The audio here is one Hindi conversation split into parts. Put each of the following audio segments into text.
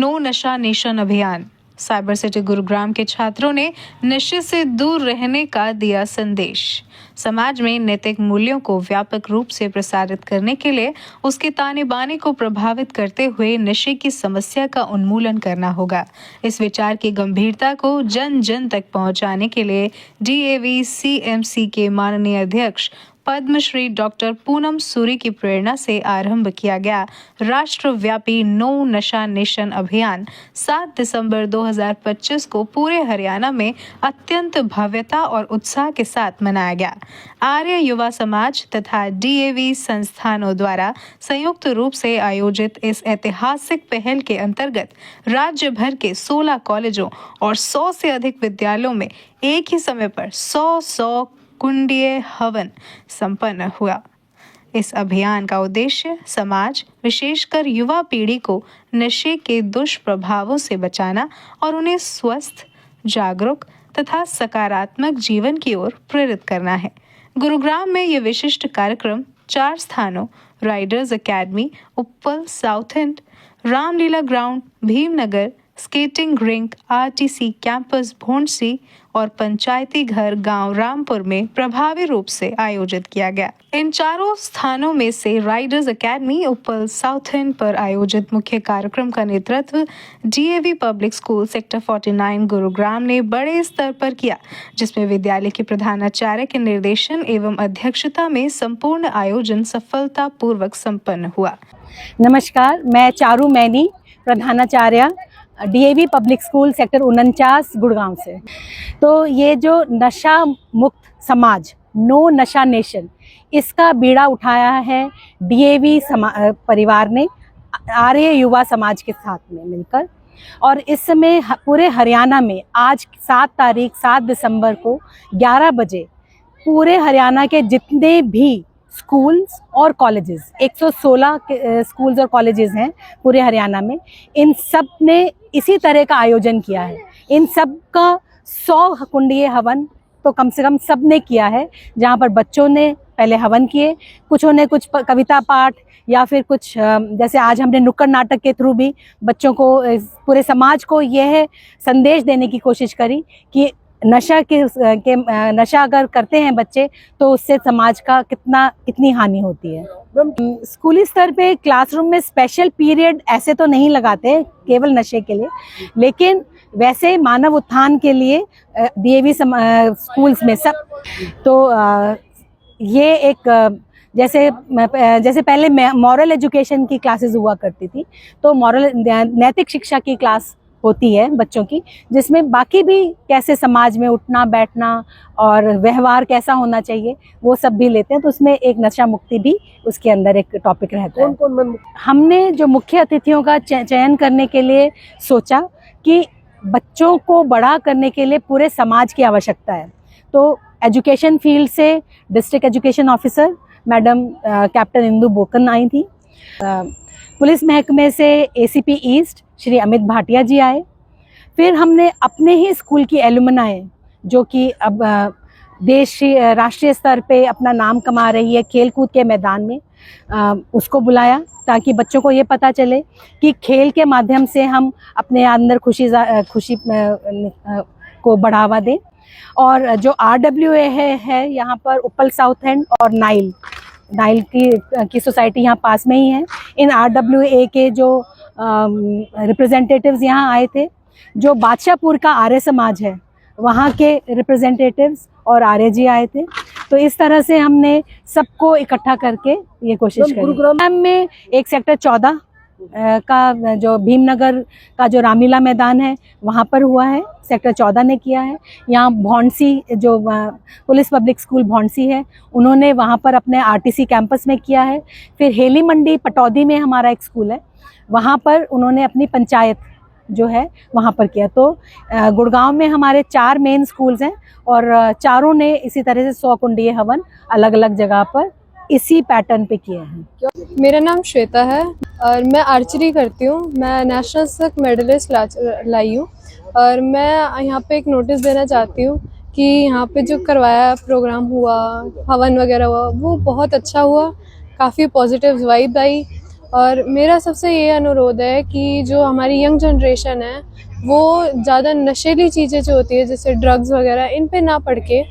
नो नशा नेशन अभियान। साइबर सिटी गुरुग्राम के छात्रों ने नशे से दूर रहने का दिया संदेश। समाज में नैतिक मूल्यों को व्यापक रूप से प्रसारित करने के लिए उसके ताने बाने को प्रभावित करते हुए नशे की समस्या का उन्मूलन करना होगा। इस विचार की गंभीरता को जन जन तक पहुंचाने के लिए DAV CMC के माननीय अध्यक्ष पद्मश्री डॉक्टर पूनम सूरी की प्रेरणा से आरंभ किया गया राष्ट्रव्यापी नो नशा नेशन अभियान 7 दिसंबर 2025 को पूरे हरियाणा में अत्यंत भव्यता और उत्साह के साथ मनाया गया। आर्य युवा समाज तथा DAV संस्थानों द्वारा संयुक्त रूप से आयोजित इस ऐतिहासिक पहल के अंतर्गत राज्य भर के 16 कॉलेजों और 100 से अधिक विद्यालयों में एक ही समय पर 100 कुंडीय हवन संपन्न हुआ। इस अभियान का उद्देश्य समाज, विशेषकर युवा पीढ़ी को नशे के दुष्प्रभावों से बचाना और उन्हें स्वस्थ, जागरूक तथा सकारात्मक जीवन की ओर प्रेरित करना है। गुरुग्राम में यह विशिष्ट कार्यक्रम 4 स्थानों Riders academy, Uppal south and, Ramlila ground, Bhimnagar, skating rink, RTC campus Bhondsi और पंचायती घर गांव रामपुर में प्रभावी रूप से आयोजित किया गया। इन चारों स्थानों में से Riders academy Uppal south and पर आयोजित मुख्य कार्यक्रम का नेतृत्व DAV public school sector 49 Gurugram ने बड़े स्तर पर किया, जिसमें विद्यालय के प्रधानाचार्य के निर्देशन एवं अध्यक्षता में संपूर्ण आयोजन सफलतापूर्वक संपन्न हुआ। नमस्कार, मैं चारू मैनी, प्रधानाचार्य DAV public school sector 49 Gurgaon से। तो ये जो नशा मुक्त समाज, नो नशा नेशन, इसका बीड़ा उठाया है DAV परिवार ने आर्य युवा समाज के साथ में मिलकर। और इस समय पूरे हरियाणा में आज 7 दिसंबर को 11 बजे पूरे हरियाणा के जितने भी स्कूल्स और कॉलेजेस, 116 स्कूल्स और कॉलेजेस हैं पूरे हरियाणा में, इन सब ने इसी तरह का आयोजन किया है। इन सब का 100 कुंडीय हवन तो कम से कम सब ने किया है, जहाँ पर बच्चों ने पहले हवन किए, कुछों ने कुछ कविता पाठ या फिर कुछ जैसे आज हमने नुक्कड़ नाटक के थ्रू भी बच्चों को, पूरे समाज को यह संदेश देने की कोशिश करी कि नशा अगर करते हैं बच्चे तो उससे समाज का कितनी हानि होती है। स्कूली स्तर पे क्लासरूम में स्पेशल पीरियड ऐसे तो नहीं लगाते केवल नशे के लिए, लेकिन वैसे मानव उत्थान के लिए DAV स्कूल्स में सब तो ये एक जैसे पहले मॉरल एजुकेशन की क्लासेस हुआ करती थी, तो नैतिक शिक्षा की क्लास होती है बच्चों की, जिसमें बाकी भी कैसे समाज में उठना बैठना और व्यवहार कैसा होना चाहिए वो सब भी लेते हैं। तो उसमें एक नशा मुक्ति भी उसके अंदर एक टॉपिक रहता है। हमने जो मुख्य अतिथियों का चयन करने के लिए सोचा कि बच्चों को बड़ा करने के लिए पूरे समाज की आवश्यकता है, तो एजुकेशन फील्ड से district education officer madam captain Indu Bokan आई थी। पुलिस महकमे से ACP ईस्ट श्री अमित भाटिया जी आए। फिर हमने अपने ही स्कूल की एलुमनाई, जो कि अब राष्ट्रीय स्तर पे अपना नाम कमा रही है खेल कूद के मैदान में, उसको बुलाया ताकि बच्चों को ये पता चले कि खेल के माध्यम से हम अपने अंदर खुशी को बढ़ावा दें। और जो RWA है यहाँ पर उप्पल साउथ एंड और नाइल की सोसाइटी यहाँ पास में ही है। इन RWA के जो रिप्रेजेंटेटिव्स यहाँ आए थे, जो बादशाहपुर का आर्य समाज है वहाँ के रिप्रेजेंटेटिव्स और आर्य जी आए थे। तो इस तरह से हमने सबको इकट्ठा करके ये कोशिश करी। गुरुग्राम में एक सेक्टर 14 का जो भीमनगर का जो रामलीला मैदान है वहाँ पर हुआ है, सेक्टर 14 ने किया है। यहाँ भोंडसी जो पुलिस पब्लिक स्कूल भोंडसी है, उन्होंने वहाँ पर अपने RTC कैंपस में किया है। फिर हेली मंडी पटौदी में हमारा एक स्कूल है, वहाँ पर उन्होंने अपनी पंचायत जो है वहाँ पर किया। तो गुड़गांव में हमारे 4 मेन स्कूल्स हैं और चारों ने इसी तरह से 100 कुंडीय हवन अलग अलग जगह पर इसी पैटर्न पे किए हैं। मेरा नाम श्वेता है और मैं आर्चरी करती हूँ। मैं नेशनल तक मेडलिस्ट लाई हूँ और मैं यहाँ पे एक नोटिस देना चाहती हूँ कि यहाँ पे जो करवाया प्रोग्राम हुआ, हवन वगैरह हुआ, वो बहुत अच्छा हुआ, काफ़ी पॉजिटिव वाइब आई और मेरा सबसे ये अनुरोध है कि जो हमारी यंग जनरेशन है वो ज़्यादा नशीली चीज़ें जो होती है जैसे ड्रग्स वगैरह इन पे ना पड़ के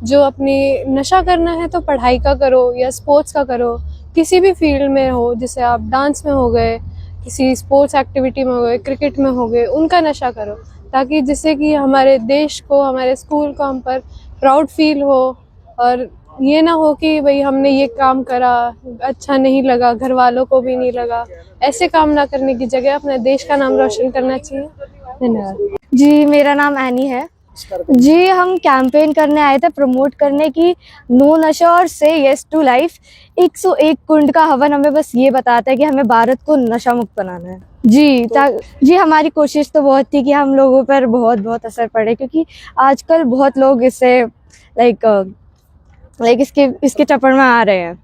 जो अपनी नशा करना है तो पढ़ाई का करो या स्पोर्ट्स का करो, किसी भी फील्ड में हो, जैसे आप डांस में हो गए, किसी स्पोर्ट्स एक्टिविटी में हो गए, क्रिकेट में हो गए, उनका नशा करो ताकि जिससे कि हमारे देश को, हमारे स्कूल को हम पर प्राउड फील हो और ये ना हो कि भाई हमने ये काम करा, अच्छा नहीं लगा, घर वालों को भी नहीं लगा। ऐसे काम ना करने की जगह अपने देश का नाम रोशन करना चाहिए। धन्यवाद। जी, मेरा नाम एनी है। जी, हम कैंपेन करने आए थे प्रमोट करने की नो नशा और से यस टू लाइफ। 101 कुंड का हवन हमें बस ये बताता है कि हमें भारत को नशा मुक्त बनाना है। जी, हमारी कोशिश तो बहुत थी कि हम लोगों पर बहुत बहुत असर पड़े, क्योंकि आजकल बहुत लोग इससे लाइक इसके चक्कर में आ रहे हैं।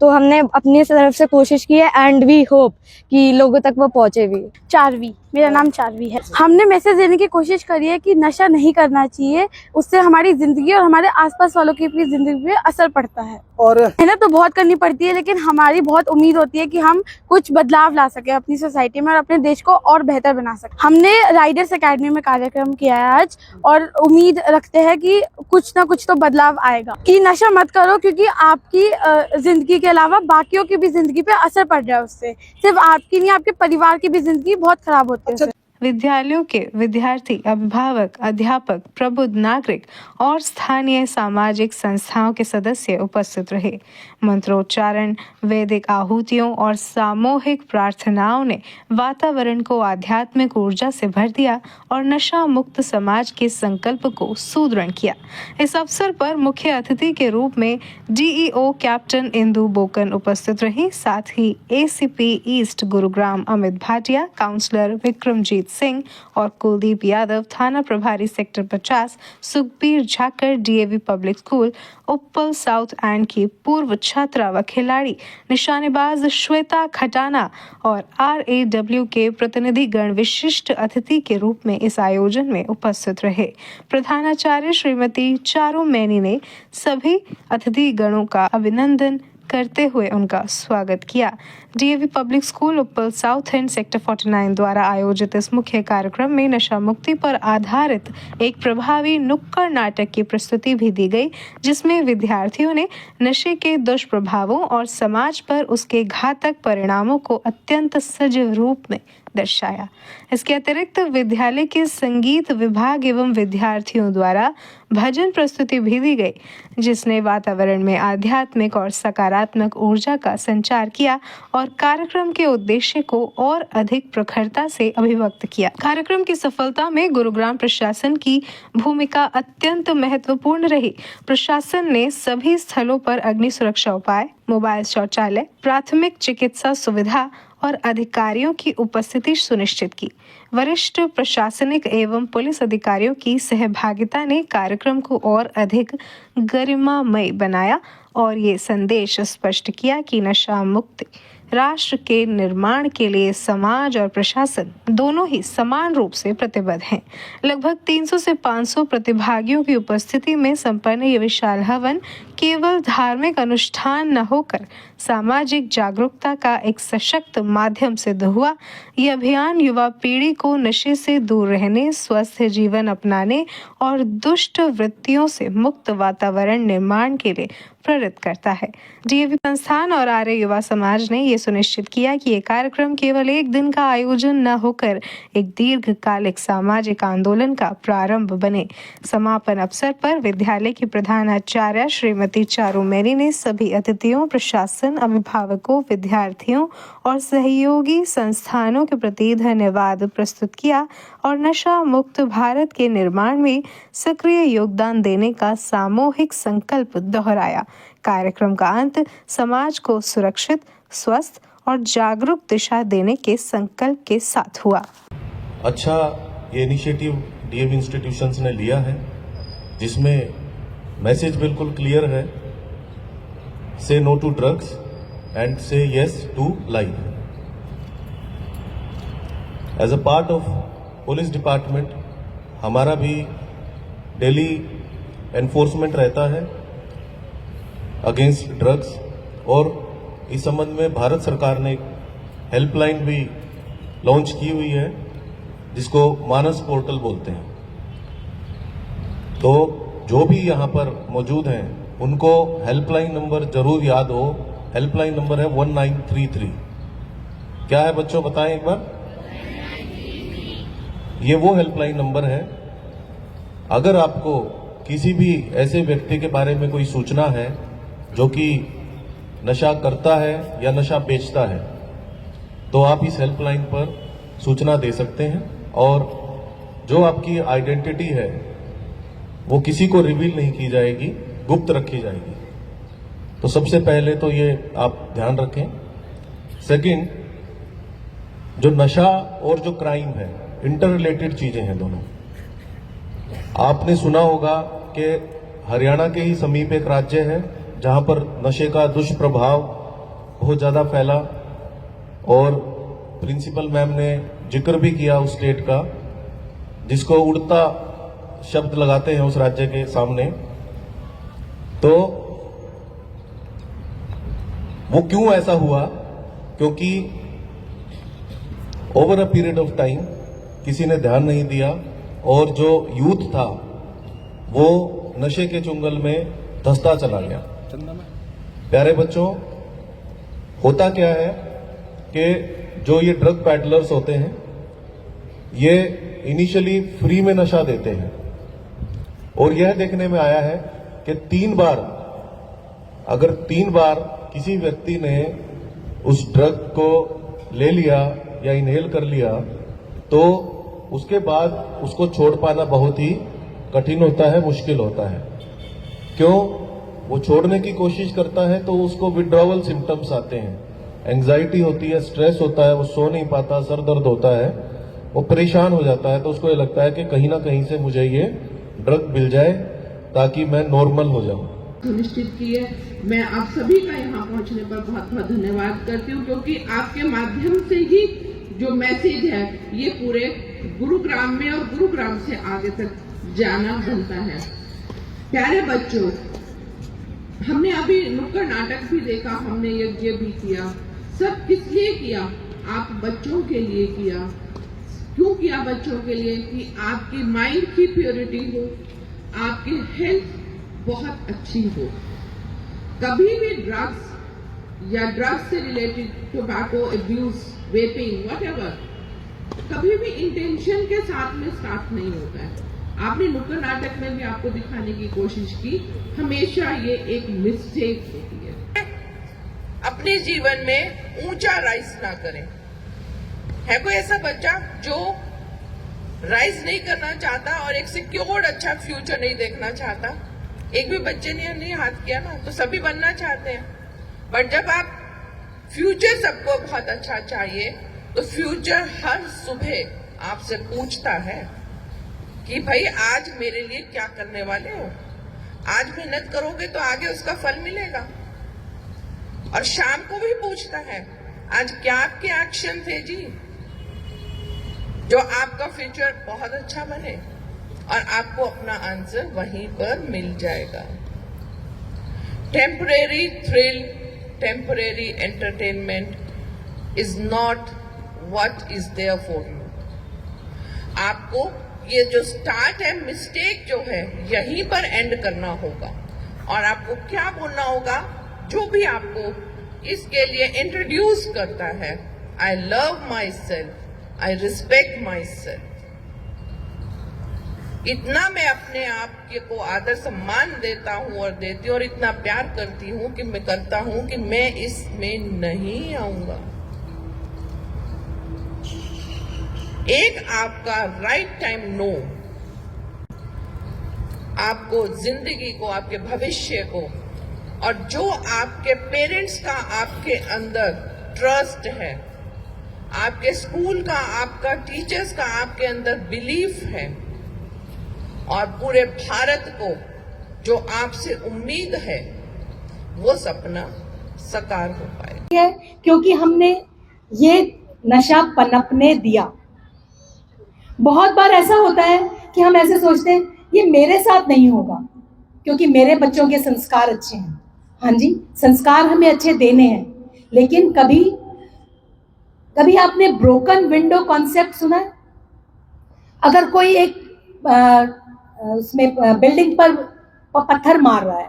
तो हमने अपनी तरफ से कोशिश की है एंड वी होप कि लोगों तक वो पहुंचे भी। चारवी, मेरा नाम चारवी है। हमने मैसेज देने की कोशिश करी है कि नशा नहीं करना चाहिए, उससे हमारी जिंदगी और हमारे आसपास वालों की भी जिंदगी पे असर पड़ता है और मेहनत तो बहुत करनी पड़ती है, लेकिन हमारी बहुत उम्मीद होती है कि हम कुछ बदलाव ला सके अपनी सोसाइटी में और अपने देश को और बेहतर बना सके। हमने राइडर्स एकेडमी में कार्यक्रम किया है आज और उम्मीद रखते हैं कि कुछ ना कुछ तो बदलाव आएगा। कि नशा मत करो, क्योंकि आपकी जिंदगी के अलावा बाकियों की भी जिंदगी पे असर पड़ रहा है उससे। सिर्फ आपकी नहीं, आपके परिवार की भी जिंदगी बहुत खराब होती है उससे। विद्यालयों के विद्यार्थी, अभिभावक, अध्यापक, प्रबुद्ध नागरिक और स्थानीय सामाजिक संस्थाओं के सदस्य उपस्थित रहे। मंत्रोच्चारण, वैदिक आहुतियों और सामूहिक प्रार्थनाओं ने वातावरण को आध्यात्मिक ऊर्जा से भर दिया और नशा मुक्त समाज के संकल्प को सुदृढ़ किया। इस अवसर पर मुख्य अतिथि के रूप में DEO कैप्टन इंदु बोकन उपस्थित रही। साथ ही ACP east Gurugram Amit Bhatia, councillor Vikramjit Singh और कुलदीप यादव, थाना प्रभारी sector 50 Sukhbir Jhakar, DAV public school Uppal south end की पूर्व छात्रा व खिलाड़ी निशानेबाज श्वेता खटाना और RAW के प्रतिनिधि गण विशिष्ट अतिथि के रूप में इस आयोजन में उपस्थित रहे। प्रधानाचार्य श्रीमती चारू मैनी ने सभी अतिथि गणों का अभिनंदन करते हुए उनका स्वागत किया। DAV public school Uppal south and sector 49 द्वारा आयोजित इस मुख्य कार्यक्रम में नशा मुक्ति पर आधारित एक प्रभावी नुक्कड़ नाटक की प्रस्तुति भी दी गई, जिसमें विद्यार्थियों ने नशे के दुष्प्रभावों और समाज पर उसके घातक परिणामों को अत्यंत सजीव रूप में दर्शाया। इसके अतिरिक्त विद्यालय के संगीत विभाग एवं विद्यार्थियों द्वारा भजन प्रस्तुति भी दी गई, जिसने वातावरण में आध्यात्मिक और सकारात्मक ऊर्जा का संचार किया और कार्यक्रम के उद्देश्य को और अधिक प्रखरता से अभिव्यक्त किया। कार्यक्रम की सफलता में गुरुग्राम प्रशासन की भूमिका अत्यंत महत्वपूर्ण रही। प्रशासन ने सभी स्थलों पर अग्नि सुरक्षा उपाय, मोबाइल शौचालय, प्राथमिक चिकित्सा सुविधा और अधिकारियों की उपस्थिति सुनिश्चित की। वरिष्ठ प्रशासनिक एवं पुलिस अधिकारियों की सहभागिता ने कार्यक्रम को और अधिक गरिमामय बनाया और ये संदेश स्पष्ट किया कि नशा मुक्ति राष्ट्र के निर्माण के लिए समाज और प्रशासन दोनों ही समान रूप से प्रतिबद्ध हैं। लगभग 300 से 500 प्रतिभागियों की उपस्थिति में संपन्न ये विशाल हवन केवल धार्मिक अनुष्ठान न होकर सामाजिक जागरूकता का एक सशक्त माध्यम सिद्ध हुआ। यह अभियान युवा पीढ़ी को नशे से दूर रहने, स्वस्थ जीवन अपनाने और दुष्ट वृत्तियों से मुक्त वातावरण निर्माण के लिए प्रेरित करता है। DAV संस्थान और आर्य युवा समाज ने ये सुनिश्चित किया कि ये कार्यक्रम केवल एक दिन का आयोजन न होकर एक दीर्घकालिक सामाजिक आंदोलन का प्रारंभ बने। समापन अवसर पर विद्यालय की प्रधानाचार्य श्रीमती चारू मैनी ने सभी अतिथियों, प्रशासन, अभिभावकों, विद्यार्थियों और सहयोगी संस्थानों के प्रति धन्यवाद प्रस्तुत किया और नशा मुक्त भारत के निर्माण में सक्रिय योगदान देने का सामूहिक संकल्प दोहराया। कार्यक्रम का अंत समाज को सुरक्षित, स्वस्थ और जागरूक दिशा देने के संकल्प के साथ हुआ। अच्छा ये इनिशिएटिव DAV इंस्टीट्यूशंस ने लिया है, जिसमें मैसेज बिल्कुल क्लियर है, say no to drugs and say yes to life. As a part of police department हमारा भी डेली एनफोर्समेंट रहता है अगेंस्ट ड्रग्स और इस संबंध में भारत सरकार ने हेल्पलाइन भी लॉन्च की हुई है, जिसको मानस पोर्टल बोलते हैं। तो जो भी यहाँ पर मौजूद हैं उनको हेल्पलाइन नंबर जरूर याद हो। हेल्पलाइन नंबर है 1933। क्या है बच्चों, बताएं एक बार। ये वो हेल्पलाइन नंबर है। अगर आपको किसी भी ऐसे व्यक्ति के बारे में कोई सूचना है जो कि नशा करता है या नशा बेचता है, तो आप इस हेल्पलाइन पर सूचना दे सकते हैं और जो आपकी आइडेंटिटी है वो किसी को रिवील नहीं की जाएगी, गुप्त रखी जाएगी। तो सबसे पहले तो ये आप ध्यान रखें। सेकंड, जो नशा और जो क्राइम है, इंटर रिलेटेड चीजें हैं दोनों। आपने सुना होगा कि हरियाणा के ही समीप एक राज्य है जहां पर नशे का दुष्प्रभाव बहुत ज्यादा फैला, और प्रिंसिपल मैम ने जिक्र भी किया उस स्टेट का, जिसको उड़ता शब्द लगाते हैं उस राज्य के सामने। तो वो क्यों ऐसा हुआ? क्योंकि over a period of time किसी ने ध्यान नहीं दिया और जो यूथ था वो नशे के चुंगल में धंसता चला गया। प्यारे बच्चों, होता क्या है कि जो ये ड्रग पैडलर्स होते हैं ये इनिशियली फ्री में नशा देते हैं, और यह देखने में आया है कि 3 बार, अगर 3 बार किसी व्यक्ति ने उस ड्रग को ले लिया या इनहेल कर लिया तो उसके बाद उसको छोड़ पाना बहुत ही कठिन होता है, मुश्किल होता है। क्यों? वो छोड़ने की कोशिश करता है तो उसको विड्रॉवल सिम्टम्स आते हैं, एंग्जाइटी होती है, स्ट्रेस होता है, वो सो नहीं पाता, सर दर्द होता है, वो परेशान हो जाता है। तो उसको ये लगता है कि कहीं ना कहीं से मुझे ये ड्रग मिल जाए ताकि मैं नॉर्मल हो जाऊं। सुनिश्चित की है। मैं आप सभी का यहाँ पहुँचने पर बहुत बहुत धन्यवाद करती हूँ, क्योंकि आपके माध्यम से ही जो मैसेज है ये पूरे गुरुग्राम में और गुरुग्राम से आगे तक जाना बनता है। प्यारे बच्चों, हमने अभी नुक्कड़ नाटक भी देखा, हमने यज्ञ भी किया। सब किस लिए किया? आप बच्चों के लिए किया। क्यों किया बच्चों के लिए? कि आपकी माइंड की प्योरिटी हो, आपकी हेल्थ बहुत अच्छी हो। कभी भी ड्रग्स या ड्रग्स से related tobacco abuse, vaping, whatever, कभी भी इंटेंशन के साथ में स्टार्ट नहीं होता है। आपने नुक्कड़ नाटक में भी आपको दिखाने की कोशिश की, हमेशा ये एक मिस्टेक होती है। अपने जीवन में ऊंचा राइज ना करें। है कोई ऐसा बच्चा जो राइज नहीं करना चाहता और एक सिक्योर्ड अच्छा फ्यूचर नहीं देखना चाहता? एक भी बच्चे ने नहीं हाथ किया ना, तो सभी बनना चाहते हैं। बट जब आप फ्यूचर सबको बहुत अच्छा चाहिए तो फ्यूचर हर सुबह आपसे पूछता है कि भाई आज मेरे लिए क्या करने वाले हो। आज मेहनत करोगे तो आगे उसका फल मिलेगा। और शाम को भी पूछता है आज क्या आपके एक्शन थे जी, जो आपका फ्यूचर बहुत अच्छा बने, और आपको अपना आंसर वहीं पर मिल जाएगा। Temporary thrill, temporary entertainment is not what is there for you. आपको ये जो स्टार्ट है, मिस्टेक जो है, यहीं पर एंड करना होगा। और आपको क्या बोलना होगा? जो भी आपको इसके लिए इंट्रोड्यूस करता है, I love my self, I respect my self. इतना मैं अपने आप को आदर सम्मान देता हूं और देती हूं, और इतना प्यार करती हूं कि मैं करता हूं कि मैं इसमें नहीं आऊंगा। एक आपका राइट टाइम नो आपको जिंदगी को, आपके भविष्य को, और जो आपके पेरेंट्स का आपके अंदर ट्रस्ट है, आपके स्कूल का, आपका टीचर्स का आपके अंदर बिलीफ है, और पूरे भारत को जो आपसे उम्मीद है, वो सपना साकार हो पाए। क्योंकि हमने ये नशा पनपने दिया। बहुत बार ऐसा होता है कि हम ऐसे सोचते हैं ये मेरे साथ नहीं होगा क्योंकि मेरे बच्चों के संस्कार अच्छे हैं। हाँ जी, संस्कार हमें अच्छे देने हैं, लेकिन कभी कभी आपने ब्रोकन विंडो कॉन्सेप्ट सुना है? अगर कोई एक उसमें बिल्डिंग पर पत्थर मार रहा है,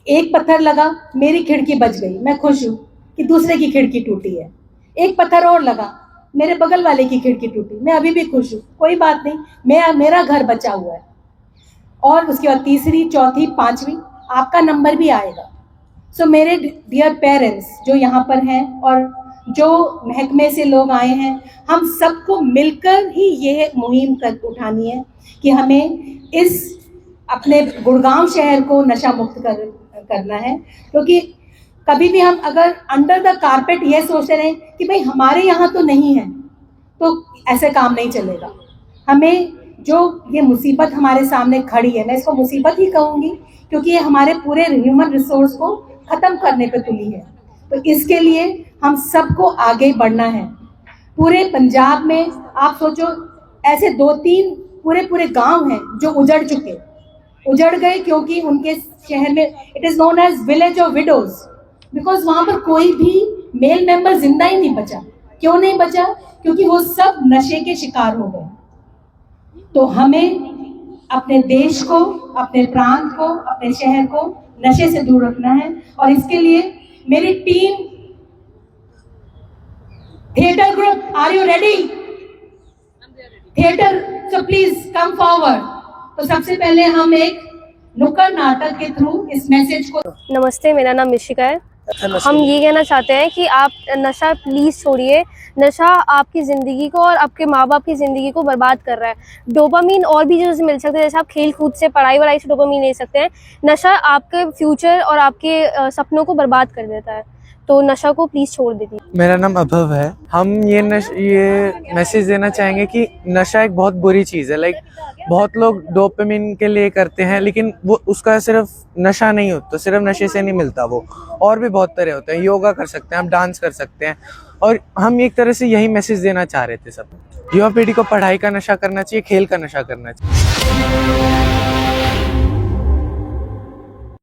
एक पत्थर लगा, मेरी खिड़की बच गई, मैं खुश हूँ कि दूसरे की खिड़की टूटी है। एक पत्थर और लगा, मेरे बगल वाले की खिड़की टूटी, मैं अभी भी खुश हूँ, कोई बात नहीं, मेरा घर बचा हुआ है। और उसके बाद तीसरी, चौथी, पांचवी, आपका नंबर भी आएगा। सो मेरे डियर पेरेंट्स जो यहाँ पर हैं और जो महकमे से लोग आए हैं, हम सबको मिलकर ही ये मुहिम उठानी है कि हमें इस अपने गुड़गांव शहर को नशा मुक्त करना है। क्योंकि कभी भी हम अगर अंडर द कारपेट ये सोचते रहे कि भाई हमारे यहाँ तो नहीं है, तो ऐसे काम नहीं चलेगा। हमें जो ये मुसीबत हमारे सामने खड़ी है, मैं इसको मुसीबत ही कहूँगी क्योंकि ये हमारे पूरे ह्यूमन रिसोर्स को ख़त्म करने पे तुली है। तो इसके लिए हम सबको आगे बढ़ना है। पूरे पंजाब में आप सोचो ऐसे 2-3 पूरे गांव हैं जो उजड़ गए क्योंकि उनके शहर में it is known as village of widows, because वहाँ पर कोई भी मेल मेंबर जिंदा ही नहीं बचा। क्यों नहीं बचा? क्योंकि वो सब नशे के शिकार हो गए। तो हमें अपने देश को, अपने प्रांत को, अपने शहर को नशे से दूर रखना है। और इसके लिए मेरी team theatre group, are you ready? Theatre, so please come forward. तो सबसे पहले हम एक नुक्कड़ नाटक के थ्रू इस मैसेज को। नमस्ते, मेरा नाम मिशिका है। हम ये कहना चाहते हैं कि आप नशा प्लीज़ छोड़िए। नशा आपकी ज़िंदगी को और आपके माँ बाप की ज़िंदगी को बर्बाद कर रहा है। डोपामीन और भी चीज़ों से मिल सकते हैं, जैसे आप खेल कूद से, पढ़ाई वढ़ाई से डोपामीन ले सकते हैं। नशा आपके फ्यूचर और आपके सपनों को बर्बाद कर देता है, तो नशा को प्लीज़ छोड़ दीजिए। मेरा नाम अभव है। हम ये मैसेज देना चाहेंगे कि नशा एक बहुत बुरी चीज़ है। लाइक बहुत लोग डोपामिन के लिए करते हैं, लेकिन वो उसका सिर्फ नशा नहीं होता, सिर्फ नशे से नहीं मिलता, वो और भी बहुत तरह होते हैं। योगा कर सकते हैं, हम डांस कर सकते हैं। और हम एक तरह से यही मैसेज देना चाह रहे थे सब। युवा पीढ़ी को पढ़ाई का नशा करना चाहिए, खेल का नशा करना चाहिए।